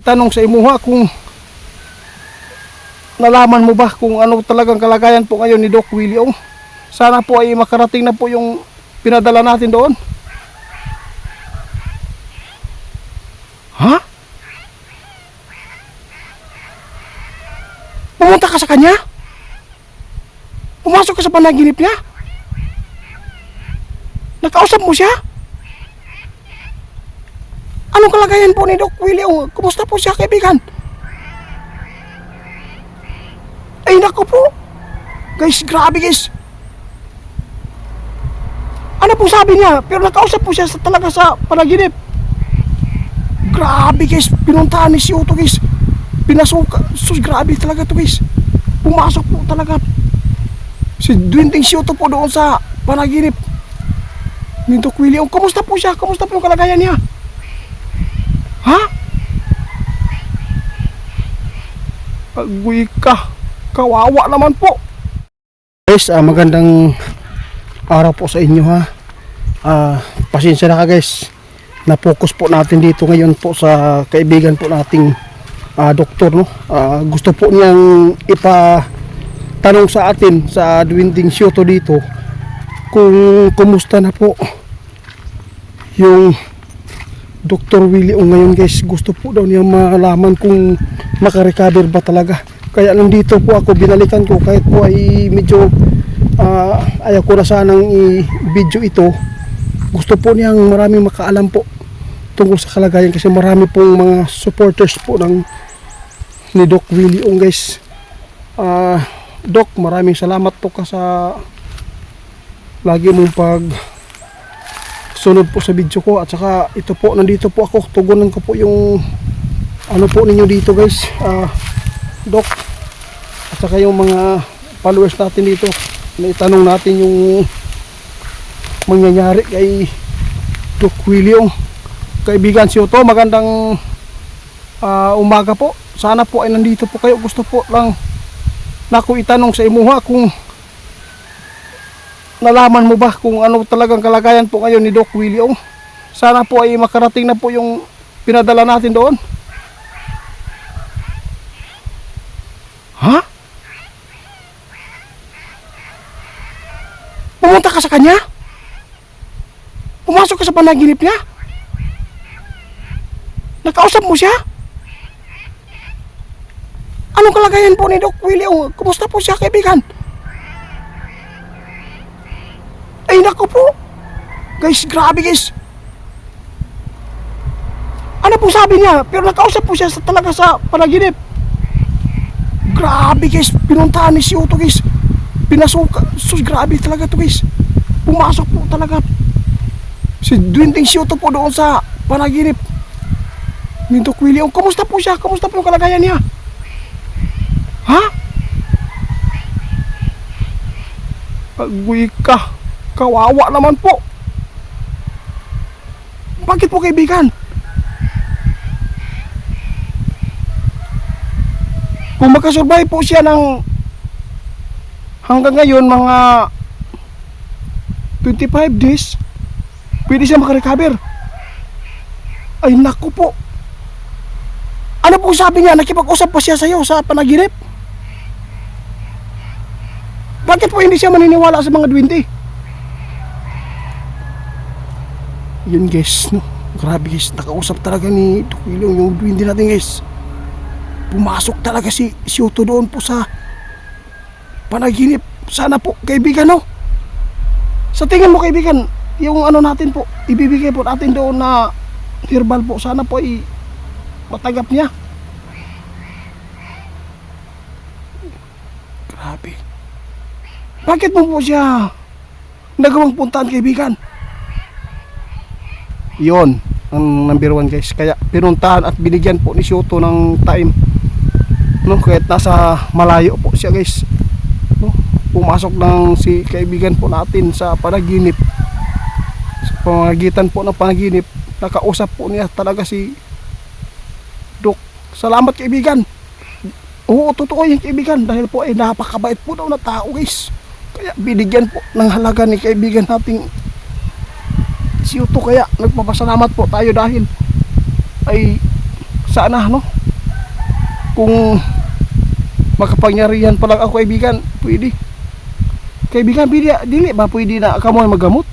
Tanong sa imuha kung nalaman mo ba kung ano talagang kalagayan po ngayon ni Doc Willie Ong. Sana po ay makarating na po yung pinadala natin doon. Ha? Pumunta ka sa kanya? Pumasok ka sa panaginip niya? Nakausap mo siya? Anong kalagayan po ni Doc Willie Ong? Kumusta po siya, kaibigan? Ay nako po. Guys, grabe guys. Ano po sabi niya? Pero nakausap po siya talaga sa panaginip. Grabe guys, pinuntahan ni si Otto guys. Pinasuka. Sus, grabe talaga to guys. Pumasok po talaga si Duwinding si Otto po doon sa panaginip ni Doc Willie Ong. Kumusta po siya? Kumusta po yung kalagayan niya? Ha? Agoy ka. Kawawa naman po. Guys, magandang araw po sa inyo ha. Pasensya na ka guys. Na-focus po natin dito ngayon po sa kaibigan po nating doktor, no. Gusto po niyang ipatanong sa atin sa Duwinding Siyoto dito kung kumusta na po yung Dr. Willie Ong ngayon guys. Gusto po daw niya malaman kung makarecover ba talaga. Kaya nandito po ako, binalikan ko kahit po ay medyo ayaw ko na sanang i-video ito. Gusto po niyang maraming makaalam po tungkol sa kalagayan kasi marami pong mga supporters po ni Doc Willie Ong guys. Doc, maraming salamat po ka sa lagi mong sunod po sa video ko, at saka ito po, nandito po ako, tugunan ko po yung ano po ninyo dito guys, Doc, at saka yung mga followers natin dito na itanong natin yung mangyayari kay Doc Willie Ong. Kaibigan si Otto, magandang umaga po. Sana po ay nandito po kayo. Gusto po lang na ako itanong sa imuha kung nalaman mo ba kung ano talagang kalagayan po ngayon ni Doc Willie Ong. Sana po ay makarating na po yung pinadala natin doon. Ha? Pumunta ka sa kanya? Pumasok ka sa panaginip niya? Nakausap mo siya? Anong kalagayan po ni Doc Willie Ong? Kumusta po siya, kaibigan? Ay nako po. Guys, grabe guys. Ano po sabi niya? Pero nakausap po siya talaga sa panaginip. Grabe guys, pinuntahan ni si Otto guys. Pinasuka. Sus, grabe talaga to guys. Pumasok po talaga si Duwinding si Otto po doon sa panaginip ni Doc Willie Ong. Kumusta po siya? Kumusta po yung kalagayan niya? Ha? Agoy ka. Kawawa naman po. Bakit po, kaibigan? Kung makasurvive po siya ng hanggang ngayon mga 25 days, pwede siya makarecover. Ay naku po. Ano po sabi niya? Nakipag-usap pa siya sa'yo sa panaginip? Bakit po hindi siya maniniwala sa mga duwende? Yun guys, no? Grabe guys, nakausap talaga ni Doc Willie Ong yung duwende natin guys. Pumasok talaga si Otto doon po sa panaginip. Sana po, kaibigan, no? Sa tingin mo, kaibigan, yung ano natin po, ibibigay po natin doon na herbal po, sana po ay matagap niya. Grabe. Bakit mo po siya nagawang puntahan, kaibigan? Yon ang number 1 guys. Kaya pinuntahan at binigyan po ni si Otto ng time, no? Kahit nasa malayo po siya guys, no? Pumasok ng si kaibigan po natin sa panaginip. Sa pamagitan po ng panaginip, nakausap po niya talaga si Doc. Salamat, kaibigan. Oo, totoo yung kaibigan, dahil po ay napakabait po daw na tao guys. Kaya binigyan po ng halaga ni kaibigan nating si Otto. Kaya nagpapasalamat po tayo dahil ay sana, no? Kung makapangyarihan pa lang ako, kaibigan, pwede. Kaibigan, dili ba pwede na kamoy magamot?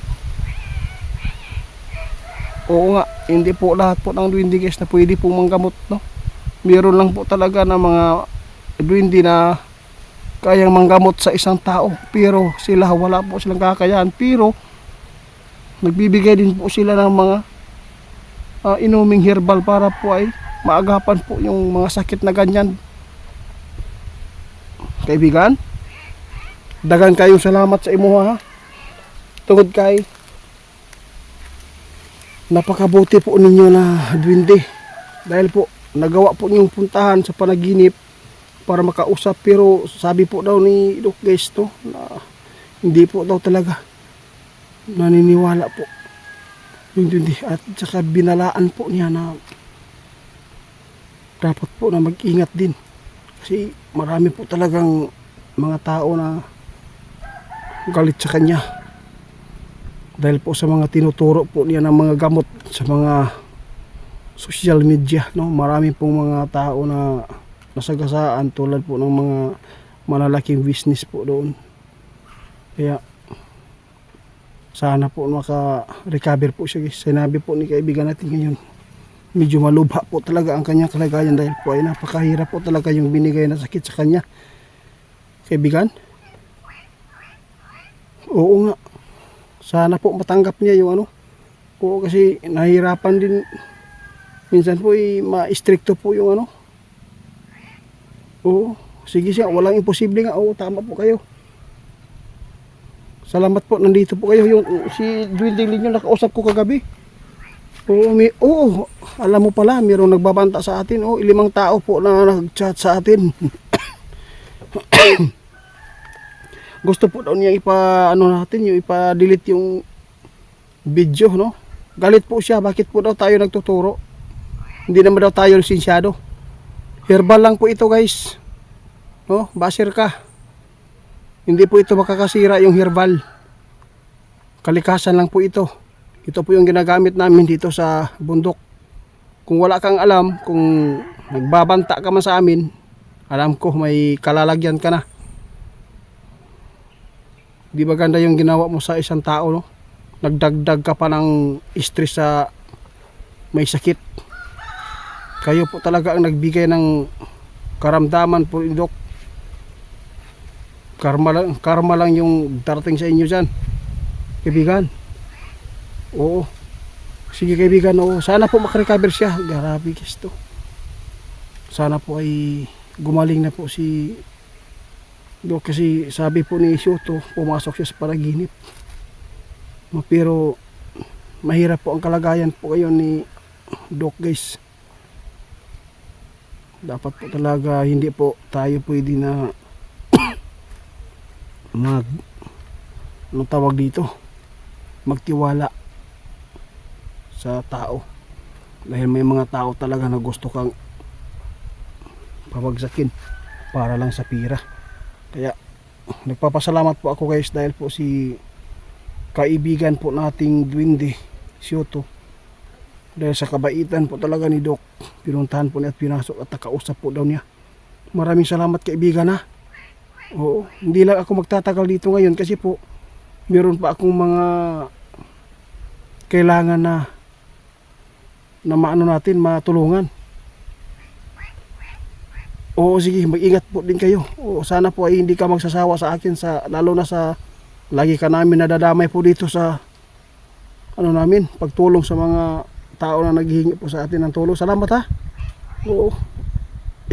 Oo nga, hindi po lahat po ng duwende guys na pwede pong manggamot, no? Meron lang po talaga na mga duwende na kayang manggamot sa isang tao, pero sila wala po silang kakayahan, pero nagbibigay din po sila ng mga inuming herbal para po ay maagapan po yung mga sakit na ganyan. Kaibigan, dagan kayong salamat sa imo ha. Tungod kay napakabuti po ninyo na duwende, dahil po nagawa po niyong puntahan sa panaginip para makausap, pero sabi po daw ni Doc guys to na hindi po daw talaga naniniwala po yung duwende, at saka binalaan po niya na dapat po na mag-ingat din kasi marami po talagang mga tao na galit sa kanya dahil po sa mga tinuturo po niya ng mga gamot sa mga social media, no? Marami pong mga tao na nasagasaan tulad po ng mga malalaking business po doon. Kaya sana po maka-recover po siya guys. Sinabi po ni kaibigan natin ngayon, medyo malubha po talaga ang kanyang kalagayan dahil po ay napakahirap po talaga yung binigay na sakit sa kanya. Kaibigan, oo nga, sana po matanggap niya yung ano. Oo, kasi nahihirapan din minsan po ma-stricto po yung ano. Oo, sige siya, walang imposible nga. Oo, tama po kayo. Salamat po, nandito po kayo. Yung si Dwindling Linyo nakausap ko kagabi. Oo, alam mo pala, mayroong nagbabanta sa atin. Oo, 5 tao po na nag-chat sa atin. Gusto po daw niya natin, yung ipa-delete yung video, no? Galit po siya, bakit po daw tayo nagtuturo? Hindi naman daw tayo lisensyado. Herbal lang po ito guys, no? Basir ka. Hindi po ito makakasira yung herbal. Kalikasan lang po ito. Ito po yung ginagamit namin dito sa bundok. Kung wala kang alam, kung nagbabanta ka man sa amin, alam ko may kalalagyan ka na. Di ba ganda yung ginawa mo sa isang tao, no? Nagdagdag ka pa ng stress sa may sakit. Kayo po talaga ang nagbigay ng karamdaman po, Dok. Karma lang yung darating sa inyo dyan, kaibigan. Oo, sige kaibigan, oo. Sana po makarecover siya. Grabe guys to. Sana po ay gumaling na po si Dok, kasi sabi po ni Shoto, pumasok siya sa panaginip. Pero mahirap po ang kalagayan po ngayon ni Dok guys. Dapat po talaga hindi po tayo pwede na anong tawag dito, magtiwala sa tao, dahil may mga tao talaga na gusto kang pabagsakin para lang sa pira. Kaya nagpapasalamat po ako guys, dahil po si kaibigan po nating Duwende Shoto, dahil sa kabaitan po talaga ni Doc, pinuntahan po niya at pinasok at nakausap po daw niya. Maraming salamat kaibigan ha. Oo, hindi lang ako magtatagal dito ngayon kasi po meron pa akong mga kailangan na maano natin, matulungan. Oo, sige, mag-ingat po din kayo. Oo, sana po ay hindi ka magsasawa sa akin, lalo na sa lagi ka namin nadadamay po dito sa namin, pagtulong sa mga tao na naghihingi po sa atin ng tulong. Salamat ha. Oo,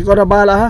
ikaw na bahala ha.